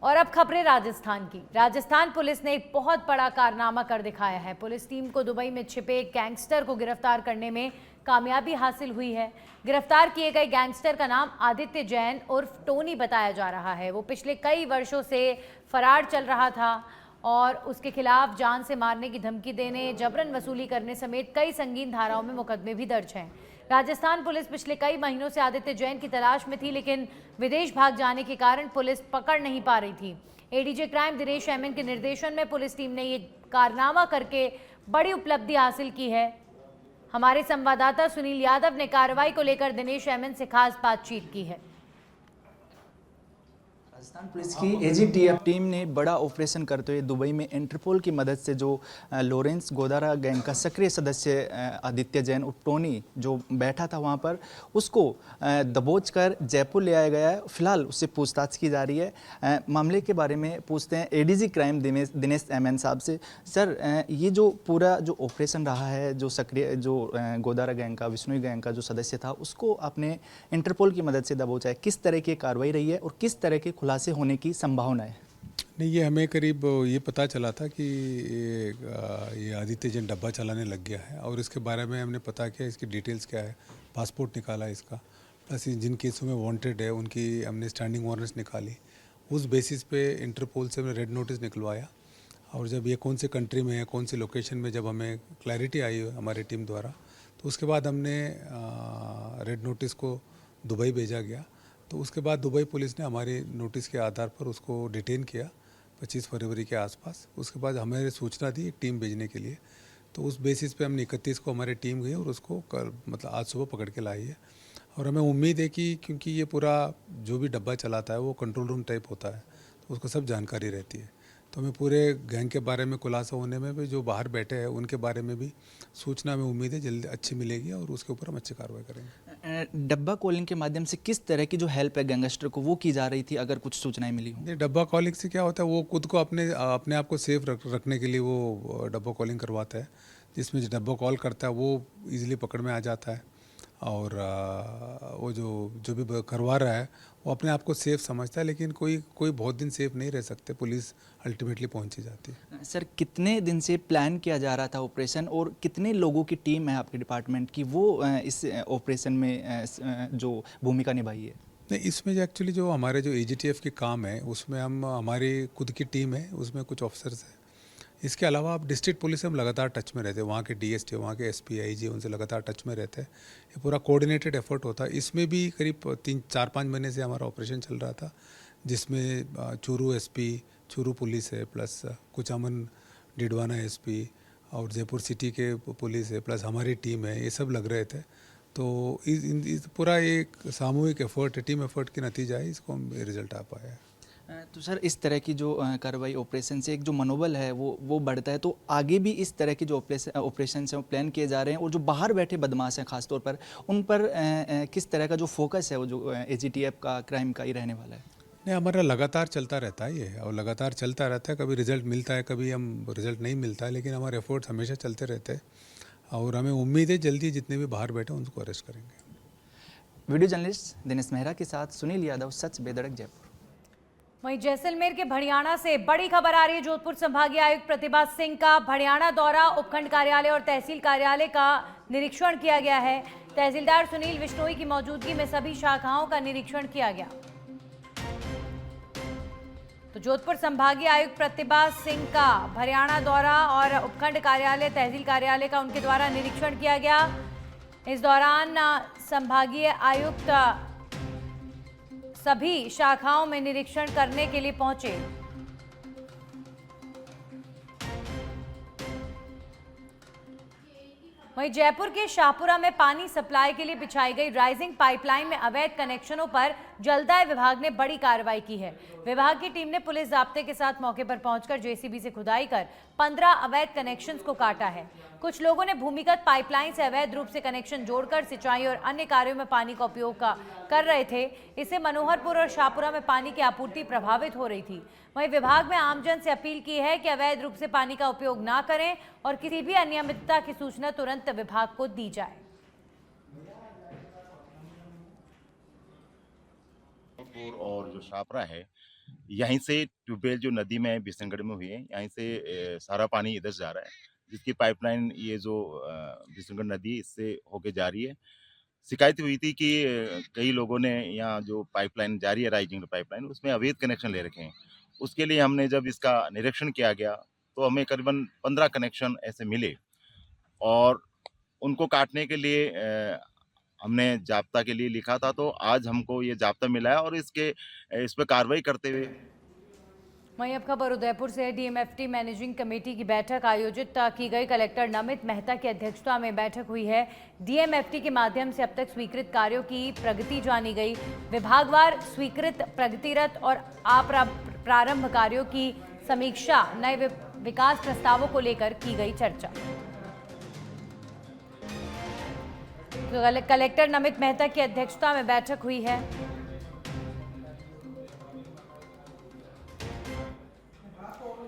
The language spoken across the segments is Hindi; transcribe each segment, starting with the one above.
और अब खबरें राजस्थान की। राजस्थान पुलिस ने एक बहुत बड़ा कारनामा कर दिखाया है। पुलिस टीम को दुबई में छिपे एक गैंगस्टर को गिरफ्तार करने में कामयाबी हासिल हुई है। गिरफ्तार किए गए गैंगस्टर का नाम आदित्य जैन उर्फ टोनी बताया जा रहा है। वो पिछले कई वर्षों से फरार चल रहा था और उसके खिलाफ जान से मारने की धमकी देने, जबरन वसूली करने समेत कई संगीन धाराओं में मुकदमे भी दर्ज हैं। राजस्थान पुलिस पिछले कई महीनों से आदित्य जैन की तलाश में थी, लेकिन विदेश भाग जाने के कारण पुलिस पकड़ नहीं पा रही थी। एडीजे क्राइम दिनेश एमएन के निर्देशन में पुलिस टीम ने ये कारनामा करके बड़ी उपलब्धि हासिल की है। हमारे संवाददाता सुनील यादव ने कार्रवाई को लेकर दिनेश एमएन से खास बातचीत की है। राजस्थान पुलिस की एजीटीएफ टीम ने बड़ा ऑपरेशन करते हुए दुबई में इंटरपोल की मदद से जो लॉरेंस गोदारा गैंग का सक्रिय सदस्य आदित्य जैन और टोनी जो बैठा था वहां पर, उसको दबोच कर जयपुर ले आया गया है। फिलहाल उससे पूछताछ की जा रही है। मामले के बारे में पूछते हैं एडीजी क्राइम दिनेश एमएन साहब से। सर, ये जो पूरा जो ऑपरेशन रहा है, जो सक्रिय जो गोदारा गैंग का, विष्णु गैंग का जो सदस्य था, उसको आपने इंटरपोल की मदद से दबोचा है। किस तरह की कार्रवाई रही है और किस तरह के खुलासे होने की संभावना है? नहीं, ये हमें करीब ये पता चला था कि ये आदित्य जैन डब्बा चलाने लग गया है और इसके बारे में हमने पता किया, इसकी डिटेल्स क्या है, पासपोर्ट निकाला इसका, प्लस जिन केसों में वांटेड है उनकी हमने स्टैंडिंग वारंट्स निकाली। उस बेसिस पे इंटरपोल से हमने रेड नोटिस निकलवाया और जब ये कौन से कंट्री में है, कौन सी लोकेशन में, जब हमें क्लैरिटी आई हमारी टीम द्वारा, तो उसके बाद हमने रेड नोटिस को दुबई भेजा गया। तो उसके बाद दुबई पुलिस ने हमारे नोटिस के आधार पर उसको डिटेन किया 25 फरवरी के आसपास। उसके बाद हमें सूचना दी एक टीम भेजने के लिए। तो उस बेसिस पे हमने 31 को हमारी टीम गई और उसको मतलब आज सुबह पकड़ के लाई है। और हमें उम्मीद है कि क्योंकि ये पूरा जो भी डब्बा चलाता है वो कंट्रोल रूम टाइप होता है, तो उसको सब जानकारी रहती है। तो हमें पूरे गैंग के बारे में खुलासा होने में भी, जो बाहर बैठे हैं उनके बारे में भी सूचना हमें उम्मीद है जल्दी अच्छी मिलेगी और उसके ऊपर हम अच्छी कार्रवाई करेंगे। डब्बा कॉलिंग के माध्यम से किस तरह की जो हेल्प है गैंगस्टर को वो की जा रही थी, अगर कुछ सूचनाएं मिली हो? नहीं, डब्बा कॉलिंग से क्या होता है, वो खुद को अपने आप को सेफ रखने के लिए वो डब्बा कॉलिंग करवाता है, जिसमें जो डब्बा कॉल करता है वो इजीली पकड़ में आ जाता है और वो जो भी करवा रहा है वो अपने आप को सेफ समझता है। लेकिन कोई बहुत दिन सेफ नहीं रह सकते, पुलिस अल्टीमेटली पहुंच ही जाती है। सर, कितने दिन से प्लान किया जा रहा था ऑपरेशन और कितने लोगों की टीम है आपके डिपार्टमेंट की वो इस ऑपरेशन में जो भूमिका निभाई है? नहीं, इसमें जो एक्चुअली जो हमारे जो एजीटीएफ के काम है उसमें हम हमारी खुद की टीम है, उसमें कुछ ऑफिसर्स हैं। इसके अलावा आप डिस्ट्रिक्ट पुलिस से हम लगातार टच में रहते हैं, वहाँ के डीएसटी, वहाँ के एसपी, आईजी, उनसे लगातार टच में रहते हैं। ये पूरा कोऑर्डिनेटेड एफर्ट होता है। इसमें भी करीब 3-4-5 महीने से हमारा ऑपरेशन चल रहा था, जिसमें चूरू एसपी, चूरू पुलिस है, प्लस कुछ अमन डिडवाना एसपी और जयपुर सिटी के पुलिस है, प्लस हमारी टीम है, ये सब लग रहे थे। तो इस पूरा एक सामूहिक एफर्ट है, टीम एफर्ट के नतीजा है, इसको हम रिजल्ट आ पाया है। तो सर, इस तरह की जो कार्रवाई ऑपरेशन से एक जो मनोबल है वो बढ़ता है, तो आगे भी इस तरह की जो ऑपरेशन से प्लान किए जा रहे हैं और जो बाहर बैठे बदमाश हैं खासतौर पर, उन पर किस तरह का जो फोकस है वो जो एजीटीएफ का क्राइम का ही रहने वाला है? नहीं, हमारा लगातार चलता रहता है ये, और लगातार चलता रहता है। कभी रिजल्ट मिलता है, कभी हम रिजल्ट नहीं मिलता है, लेकिन हमारे एफर्ट्स हमेशा चलते रहते हैं और हमें उम्मीद है जल्दी जितने भी बाहर बैठे उनको अरेस्ट करेंगे। वीडियो जर्नलिस्ट दिनेश मेहरा के साथ सुनील यादव, सच बेधड़क, जयपुर। वहीं जैसलमेर के भड़ियाणा से बड़ी खबर आ रही है। जोधपुर संभागीय आयुक्त प्रतिभा सिंह का भड़ियाणा दौरा, उपखंड कार्यालय और तहसील कार्यालय का निरीक्षण किया गया है। तहसीलदार सुनील विश्नोई की मौजूदगी में सभी शाखाओं का निरीक्षण किया गया। तो जोधपुर संभागीय आयुक्त प्रतिभा सिंह का भड़ियाणा दौरा और उपखंड कार्यालय, तहसील कार्यालय का उनके द्वारा निरीक्षण किया गया। इस दौरान संभागीय आयुक्त सभी शाखाओं में निरीक्षण करने के लिए पहुंचे। वहीं जयपुर के शाहपुरा में पानी सप्लाई के लिए बिछाई गई राइजिंग पाइपलाइन में अवैध कनेक्शनों पर जलदाय विभाग ने बड़ी कार्रवाई की है। विभाग की टीम ने पुलिस जाब्ते के साथ मौके पर पहुंचकर जेसीबी से खुदाई कर 15 अवैध कनेक्शंस को काटा है। कुछ लोगों ने भूमिगत पाइपलाइन से अवैध रूप से कनेक्शन जोड़कर सिंचाई और अन्य कार्यों में पानी का उपयोग कर रहे थे। इससे मनोहरपुर और शाहपुरा में पानी की आपूर्ति प्रभावित हो रही थी। वहीं विभाग में आमजन से अपील की है कि अवैध रूप से पानी का उपयोग ना करें और किसी भी अनियमितता की सूचना तुरंत विभाग को दी जाए। और जो शाहपुरा है यहीं से ट्यूबवेल जो नदी में बिशनगढ़ में हुई है, यहीं से सारा पानी इधर जा रहा है, जिसकी पाइपलाइन ये जो बिशनगढ़ नदी इससे होके जा रही है। शिकायत हुई थी कि कई लोगों ने यहाँ जो पाइपलाइन जारी है राइजिंग पाइपलाइन, उसमें अवैध कनेक्शन ले रखे हैं। उसके लिए हमने जब इसका निरीक्षण किया गया तो हमें करीबन 15 कनेक्शन ऐसे मिले और उनको काटने के लिए हमने जाब्ता के लिए लिखा था, तो आज हमको ये जाब्ता मिला है और इस पर कार्रवाई करते हुए। वहीं अब खबर उदयपुर से। डीएमएफटी मैनेजिंग कमेटी की बैठक आयोजित की गई। कलेक्टर नमित मेहता की अध्यक्षता में बैठक हुई है। डीएमएफटी के माध्यम से अब तक स्वीकृत कार्यों की प्रगति जानी गई। विभागवार स्वीकृत, प्रगतिरत और प्रारंभ कार्यों की समीक्षा, नए विकास प्रस्तावों को लेकर की गई चर्चा। कलेक्टर नमित मेहता की अध्यक्षता में बैठक हुई है।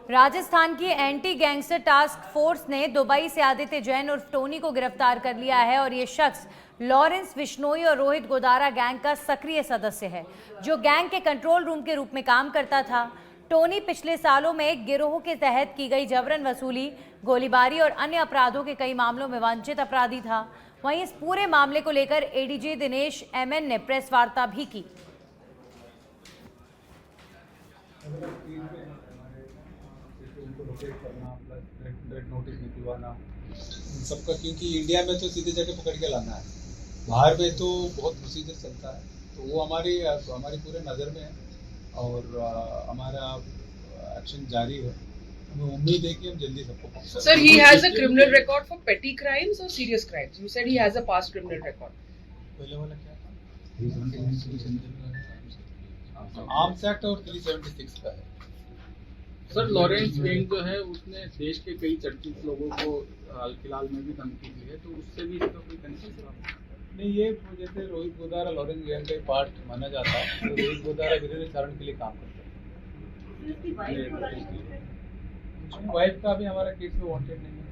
राजस्थान की एंटी गैंगस्टर टास्क फोर्स ने दुबई से आदित्य जैन उर्फ टोनी को गिरफ्तार कर लिया है और ये शख्स लॉरेंस बिश्नोई और रोहित गोदारा गैंग का सक्रिय सदस्य है, जो गैंग के कंट्रोल रूम के रूप में काम करता था। टोनी पिछले सालों में गिरोह के तहत की गई जबरन वसूली, गोलीबारी और अन्य अपराधों के कई मामलों में वांछित अपराधी था। वहीं इस पूरे मामले को लेकर एडीजी दिनेश एमएन ने प्रेस वार्ता भी की। करना प्लस रेड नोटिस निकलवाना सबका, क्योंकि इंडिया में तो सीधे जाके पकड़ के लाना है, बाहर में तो बहुत प्रोसीजर चलता है, तो वो हमारी पूरे नज़र में है और हमारा एक्शन जारी है। हमें उम्मीद है कि हम जल्दी सबको पकड़ लेंगे। Sir, he has a criminal record for petty crimes or serious crimes? You said he has a past criminal record. पहले वाला क्या था? आर्म्स एक्ट और 376 का है। सर, लॉरेंस गैंग जो है उसने देश के कई चर्चित लोगों को हाल फिलहाल में भी धमकी दी है, तो उससे भी इसका कोई कनेक्शन नहीं, ये जैसे रोहित गोदारा लॉरेंस गैंग का पार्ट माना जाता है, तो रोहित गोदारा गृहचारण के लिए काम करते हैं। वाइफ का भी हमारा केस में वांटेड नहीं है।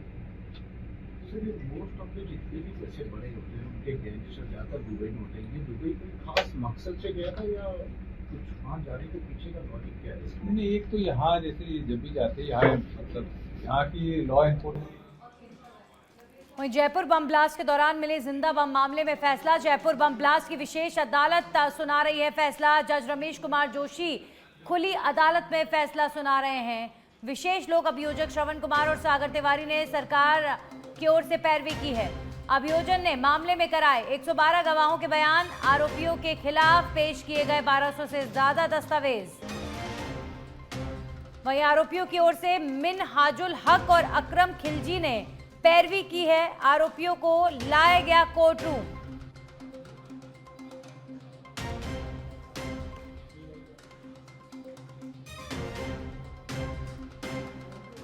सर, ये मोस्ट ऑफ द जितने भी पैसे बड़े होते हैं उनके गैंगस्टर ज़्यादातर दुबई में होते हैं। ये दुबई कोई खास मकसद से गया था या कुछ वहाँ जाने के पीछे का लॉजिक क्या है? नहीं, एक तो यहाँ जैसे जब भी जाते हैं यहाँ मतलब यहाँ की लॉ एनफोर्समेंट। वहीं जयपुर बम ब्लास्ट के दौरान मिले जिंदा बम मामले में फैसला। जयपुर बम ब्लास्ट की विशेष अदालत सुना रही है फैसला। जज रमेश कुमार जोशी खुली अदालत में फैसला सुना रहे हैं। विशेष लोक अभियोजक श्रवण कुमार और सागर तिवारी ने सरकार की ओर से पैरवी की है। अभियोजन ने मामले में कराए 112 गवाहों के बयान, आरोपियों के खिलाफ पेश किए गए 1200 से ज्यादा दस्तावेज। वहीं आरोपियों की ओर से मिनहाजुल हक और अकरम खिलजी ने पैरवी की है। आरोपियों को लाया गया कोर्ट रूम।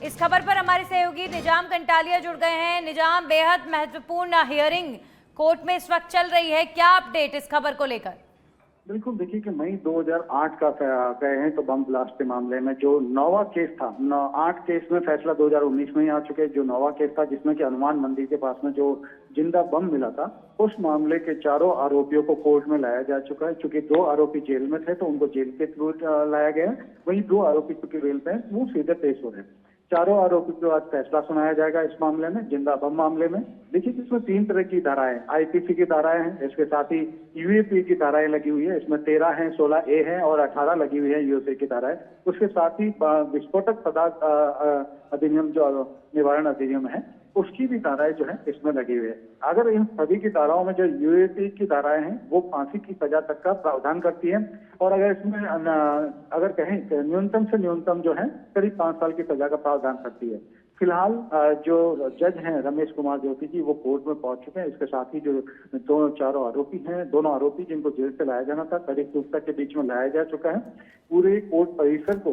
इस खबर पर हमारे सहयोगी निजाम कंटालिया जुड़ गए हैं। निजाम, बेहद महत्वपूर्ण हियरिंग कोर्ट में इस वक्त चल रही है, क्या अपडेट इस खबर को लेकर? बिल्कुल, देखिए कि मई 2008 का गए हैं तो बम ब्लास्ट के मामले में जो नौवा केस था, 8 केस में फैसला 2019 में ही आ चुके। जो नौवा केस था जिसमें कि हनुमान मंदिर के पास में जो जिंदा बम मिला था, उस मामले के चारों आरोपियों को कोर्ट में लाया जा चुका है। चूंकि 2 आरोपी जेल में थे तो उनको जेल के थ्रू लाया गया। वहीं 2 आरोपी चूंकि बेल पे हैं वो सीधे पेश हो रहे हैं। चारों आरोपी को आज फैसला सुनाया जाएगा इस मामले में, जिंदा बम मामले में। देखिए इसमें 3 तरह की धाराएं, आईपीसी की धाराएं हैं, इसके साथ ही यूएपी की धाराएं लगी हुई है। इसमें 13 हैं, 16A है और 18 लगी हुई है यूएपी की धाराएं। उसके साथ ही विस्फोटक पदार्थ अधिनियम जो निवारण अधिनियम है उसकी भी धाराएं जो है इसमें लगी हुई है। अगर इन सभी की धाराओं में जो यूएपी की धाराएं हैं वो फांसी की सजा तक का प्रावधान करती है और अगर इसमें अगर कहें तो न्यूनतम से न्यूनतम जो है करीब 5 साल की सजा का प्रावधान करती है। फिलहाल जो जज हैं रमेश कुमार जोशी जी वो कोर्ट में पहुंच चुके हैं। इसके साथ ही जो चारों आरोपी हैं, दोनों आरोपी जिनको जेल से लाया जाना था, करीब तक के बीच में लाया जा चुका है। पूरे कोर्ट परिसर को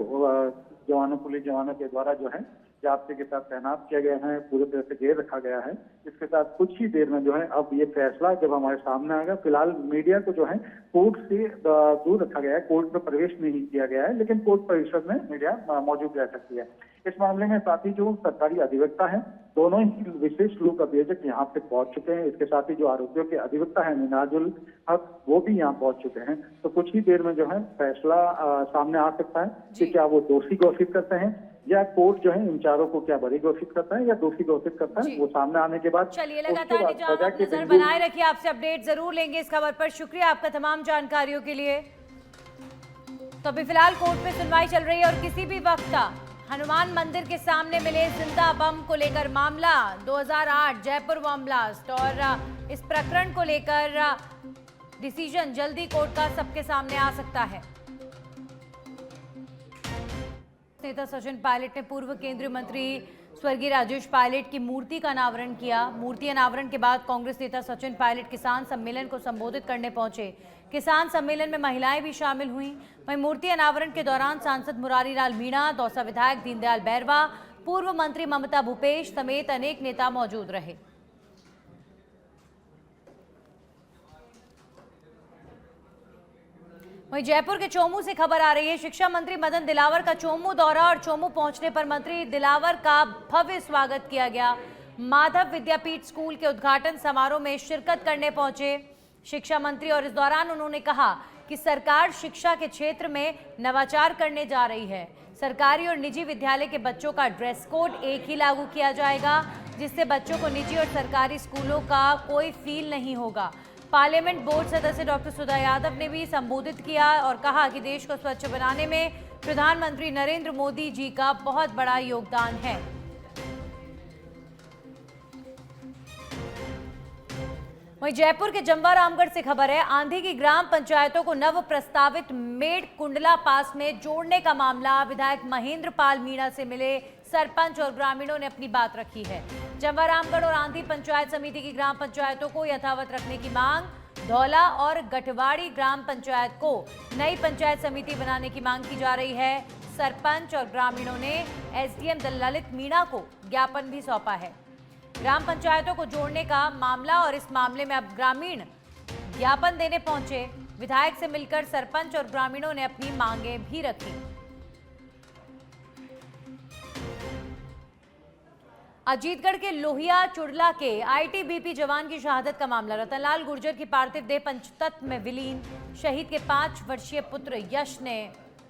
पुलिस जवानों के द्वारा जो है जाब्ते के साथ तैनात किया गया है, पूरी तरह से घेर रखा गया है। इसके साथ कुछ ही देर में जो है अब ये फैसला जब हमारे सामने आएगा। फिलहाल मीडिया को जो है कोर्ट से दूर रखा गया है, कोर्ट में प्रवेश नहीं किया गया है, लेकिन कोर्ट परिसर में मीडिया मौजूद रह सकती है। इस मामले में साथ ही जो सरकारी अधिवक्ता है दोनों ही विशिष्ट लोक अभियोजक यहाँ पे पहुंच चुके हैं। इसके साथ ही जो आरोपियों के अधिवक्ता है मिनाजुल हक, वो भी यहाँ पहुंच चुके हैं। तो कुछ ही देर में जो है फैसला सामने आ सकता है कि क्या वो दोषी घोषित करते हैं या कोर्ट जो है इन चारों को क्या बरी घोषित करता है या दोषी घोषित करता है। वो सामने आने के बाद चलिए, लगातार नजर बनाए रखिए, आपसे अपडेट जरूर लेंगे इस खबर पर। शुक्रिया आपका तमाम जानकारियों के लिए। तो अभी फिलहाल कोर्ट में सुनवाई चल रही है और किसी भी वक्त हनुमान मंदिर के सामने मिले जिंदा बम को लेकर मामला 2008 जयपुर बम ब्लास्ट और इस प्रकरण को लेकर डिसीजन जल्दी कोर्ट का सबके सामने आ सकता है। नेता सचिन पायलट ने पूर्व केंद्रीय मंत्री स्वर्गीय राजेश पायलट की मूर्ति का अनावरण किया। मूर्ति अनावरण के बाद कांग्रेस नेता सचिन पायलट किसान सम्मेलन को संबोधित करने पहुंचे। किसान सम्मेलन में महिलाएं भी शामिल हुईं। वहीं मूर्ति अनावरण के दौरान सांसद मुरारी लाल मीणा, दौसा विधायक दीनदयाल बैरवा, पूर्व मंत्री ममता भूपेश समेत अनेक नेता मौजूद रहे। वहीं जयपुर के चोमू से खबर आ रही है। शिक्षा मंत्री मदन दिलावर का चोमू दौरा और चोमू पहुंचने पर मंत्री दिलावर का भव्य स्वागत किया गया। माधव विद्यापीठ स्कूल के उद्घाटन समारोह में शिरकत करने पहुंचे शिक्षा मंत्री और इस दौरान उन्होंने कहा कि सरकार शिक्षा के क्षेत्र में नवाचार करने जा रही है। सरकारी और निजी विद्यालय के बच्चों का ड्रेस कोड एक ही लागू किया जाएगा, जिससे बच्चों को निजी और सरकारी स्कूलों का कोई फील नहीं होगा। पार्लियामेंट बोर्ड सदस्य डॉक्टर सुधा यादव ने भी संबोधित किया और कहा कि देश को स्वच्छ बनाने में प्रधानमंत्री नरेंद्र मोदी जी का बहुत बड़ा योगदान है। वहीं जयपुर के जमवा रामगढ़ से खबर है। आंधी की ग्राम पंचायतों को नव प्रस्तावित मेड़ कुंडला पास में जोड़ने का मामला विधायक महेंद्र पाल मीणा से मिले सरपंच और ग्रामीणों ने अपनी बात रखी है। जमवा रामगढ़ और आंधी पंचायत समिति की ग्राम पंचायतों को यथावत रखने की मांग, धौला और गठवाड़ी ग्राम पंचायत को नई पंचायत समिति बनाने की मांग की जा रही है। सरपंच और ग्रामीणों ने एसडीएम ललित मीणा को ज्ञापन भी सौंपा है। ग्राम पंचायतों को जोड़ने का मामला और इस मामले में अब ग्रामीण ज्ञापन देने पहुंचे। विधायक से मिलकर सरपंच और ग्रामीणों ने अपनी मांगे भी रखी। अजीतगढ़ के लोहिया चुड़ला के आईटीबीपी जवान की शहादत का मामला। रतनलाल गुर्जर की पार्थिव देह पंचतत्व में विलीन। शहीद के 5 वर्षीय पुत्र यश ने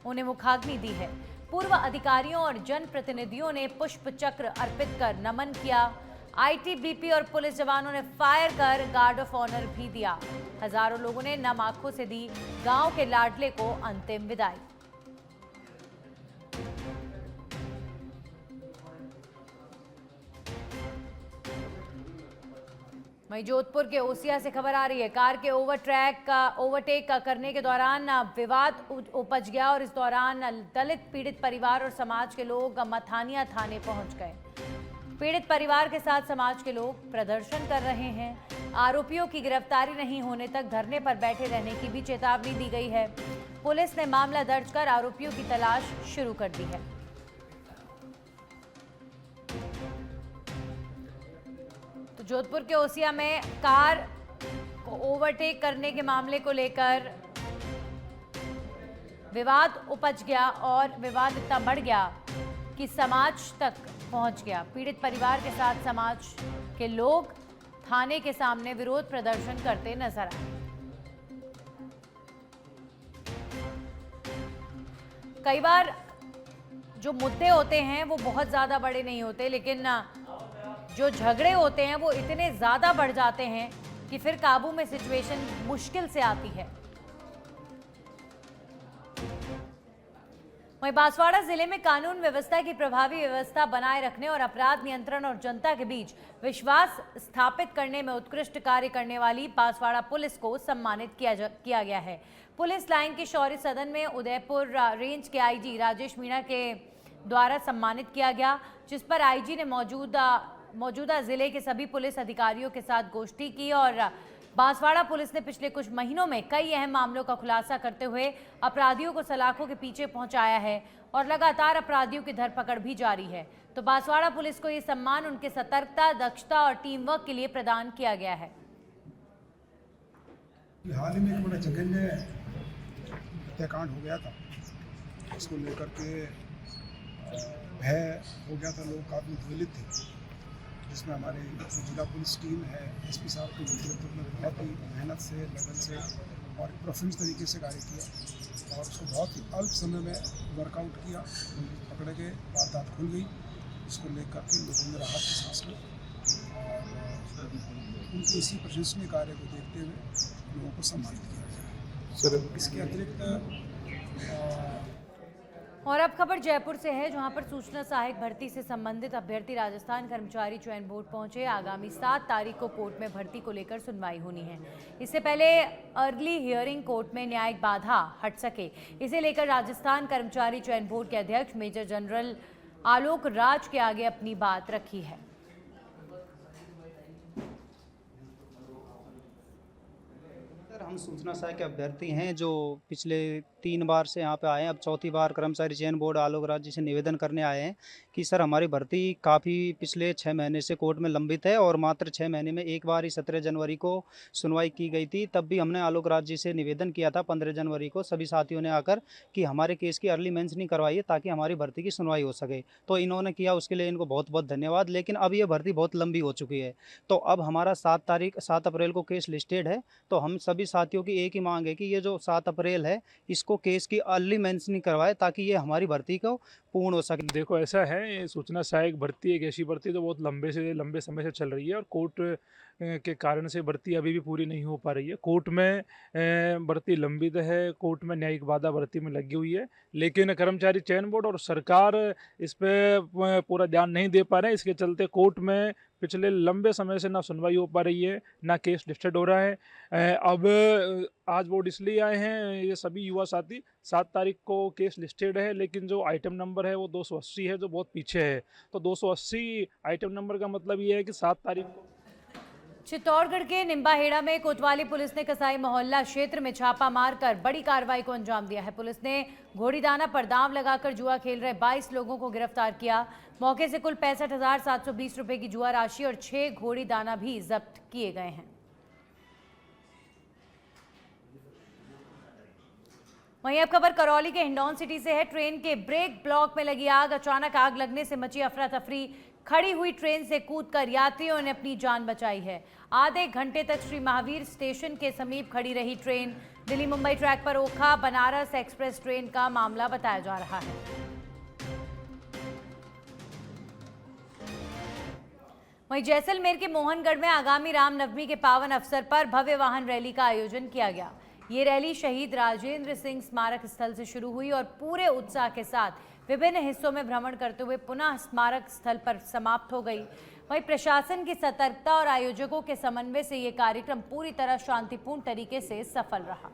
उन्हें मुखाग्नि दी है। पूर्व अधिकारियों और जनप्रतिनिधियों ने पुष्प चक्र अर्पित कर नमन किया। आईटीबीपी और पुलिस जवानों ने फायर कर गार्ड ऑफ ऑनर भी दिया। हजारों लोगों ने नम आंखों से दी गांव के लाडले को अंतिम विदाई। वहीं जोधपुर के ओसिया से खबर आ रही है। कार के ओवरटेक करने के दौरान विवाद उपज गया और इस दौरान दलित पीड़ित परिवार और समाज के लोग मथानिया थाने पहुंच गए। पीड़ित परिवार के साथ समाज के लोग प्रदर्शन कर रहे हैं। आरोपियों की गिरफ्तारी नहीं होने तक धरने पर बैठे रहने की भी चेतावनी दी गई है। पुलिस ने मामला दर्ज कर आरोपियों की तलाश शुरू कर दी है। तो जोधपुर के ओसिया में कार को ओवरटेक करने के मामले को लेकर विवाद उपज गया और विवाद इतना बढ़ गया कि समाज तक पहुंच गया। पीड़ित परिवार के साथ समाज के लोग थाने के सामने विरोध प्रदर्शन करते नजर आए। कई बार जो मुद्दे होते हैं वो बहुत ज्यादा बड़े नहीं होते, लेकिन जो झगड़े होते हैं वो इतने ज्यादा बढ़ जाते हैं कि फिर काबू में सिचुएशन मुश्किल से आती है। वहीं बांसवाड़ा जिले में कानून व्यवस्था की प्रभावी व्यवस्था बनाए रखने और अपराध नियंत्रण और जनता के बीच विश्वास स्थापित करने में उत्कृष्ट कार्य करने वाली बांसवाड़ा पुलिस को सम्मानित किया गया है। पुलिस लाइन के शौर्य सदन में उदयपुर रेंज के आईजी राजेश मीणा के द्वारा सम्मानित किया गया, जिस पर आईजी ने मौजूदा जिले के सभी पुलिस अधिकारियों के साथ गोष्ठी की और बांसवाड़ा पुलिस ने पिछले कुछ महीनों में कई अहम मामलों का खुलासा करते हुए अपराधियों को सलाखों के पीछे पहुंचाया है और लगातार अपराधियों की धरपकड़ भी जारी है। तो बांसवाड़ा पुलिस को ये सम्मान उनके सतर्कता, दक्षता और टीम वर्क के लिए प्रदान किया गया है। हाल ही में एक बड़ा जघन्य हत्याकांड हो गया था, इसको लेकर के भय हो गया था, लोग काफ़ी उत्पीड़ित थे। जिसमें हमारी जो जिला पुलिस टीम है, एसपी साहब के नेतृत्व में बहुत ही मेहनत से, लगन से और प्रोफेशनल तरीके से कार्य किया और उसको बहुत ही अल्प समय में वर्कआउट किया। पकड़े गए, वारदात खुल गई, इसको लेकर के लोगों ने राहत की सांस ली और उनके इसी प्रशंसनीय कार्य को देखते हुए लोगों को सम्मानित किया गया। इसके अतिरिक्त और अब खबर जयपुर से है, जहां पर सूचना सहायक भर्ती से संबंधित अभ्यर्थी राजस्थान कर्मचारी चयन बोर्ड पहुंचे। आगामी 7 तारीख को कोर्ट में भर्ती को लेकर सुनवाई होनी है। इससे पहले अर्ली हियरिंग कोर्ट में न्यायिक बाधा हट सके, इसे लेकर राजस्थान कर्मचारी चयन बोर्ड के अध्यक्ष मेजर जनरल आलोक राज के आगे अपनी बात रखी है। हम सूचना सहायक अभ्यर्थी हैं जो पिछले 3 बार से यहाँ पे आए हैं। अब चौथी बार कर्मचारी चयन बोर्ड आलोक राज जी से निवेदन करने आए हैं कि सर हमारी भर्ती काफ़ी पिछले 6 महीने से कोर्ट में लंबित है और मात्र 6 महीने में एक बार ही 17 जनवरी को सुनवाई की गई थी। तब भी हमने आलोक राज जी से निवेदन किया था 15 जनवरी को सभी साथियों ने आकर कि हमारे केस की अर्ली मेंस नहीं करवाइए ताकि हमारी भर्ती की सुनवाई हो सके। तो इन्होंने किया, उसके लिए इनको बहुत बहुत धन्यवाद। लेकिन अब ये भर्ती बहुत लंबी हो चुकी है, तो अब हमारा 7 अप्रैल को केस लिस्टेड है। तो हम सभी साथियों की एक ही मांग है कि ये जो 7 अप्रैल है इसको केस की अर्ली मेंस नहीं करवाए ताकि ये हमारी भर्ती को पूर्ण हो सके। देखो ऐसा है, ये सूचना सहायक भर्ती एक ऐसी भर्ती जो बहुत लंबे समय से चल रही है और कोर्ट के कारण से भर्ती अभी भी पूरी नहीं हो पा रही है। कोर्ट में भर्ती लंबित है, कोर्ट में न्यायिक बाधा भर्ती में लगी हुई है, लेकिन कर्मचारी चयन बोर्ड और सरकार इस पे पूरा ध्यान नहीं दे पा रहे हैं। इसके चलते कोर्ट में पिछले लंबे समय से ना सुनवाई हो पा रही है, ना केस लिस्टेड हो रहा है। अब आज बोर्ड इसलिए आए हैं ये सभी युवा साथी, 7 तारीख को केस लिस्टेड है, लेकिन जो आइटम नंबर है वो 280 है, जो बहुत पीछे है। तो 280 आइटम नंबर का मतलब ये है कि 7 तारीख को। चित्तौड़गढ़ के निम्बाहेड़ा में कोतवाली पुलिस ने कसाई मोहल्ला क्षेत्र में छापा मारकर बड़ी कार्रवाई को अंजाम दिया है। पुलिस ने घोड़ीदाना पर दांव लगाकर जुआ खेल रहे 22 लोगों को गिरफ्तार किया। मौके से कुल 65,720 रुपए की जुआ राशि और 6 घोड़ीदाना भी जब्त किए गए हैं। वहीं अब खबर करौली के हिंडौन सिटी से है। ट्रेन के ब्रेक ब्लॉक में लगी आग, अचानक आग लगने से मची अफरा तफरी। खड़ी हुई ट्रेन से कूदकर यात्रियों ने अपनी जान बचाई है। आधे घंटे तक श्री महावीर स्टेशन के समीप खड़ी रही ट्रेन। दिल्ली मुंबई ट्रैक पर ओखा बनारस एक्सप्रेस ट्रेन का मामला बताया जा रहा है। वहीं जैसलमेर के मोहनगढ़ में आगामी रामनवमी के पावन अवसर पर भव्य वाहन रैली का आयोजन किया गया। ये रैली शहीद राजेंद्र सिंह स्मारक स्थल से शुरू हुई और पूरे उत्साह के साथ विभिन्न हिस्सों में भ्रमण करते हुए पुनः स्मारक स्थल पर समाप्त हो गई। वहीं प्रशासन की सतर्कता और आयोजकों के समन्वय से ये कार्यक्रम पूरी तरह शांतिपूर्ण तरीके से सफल रहा।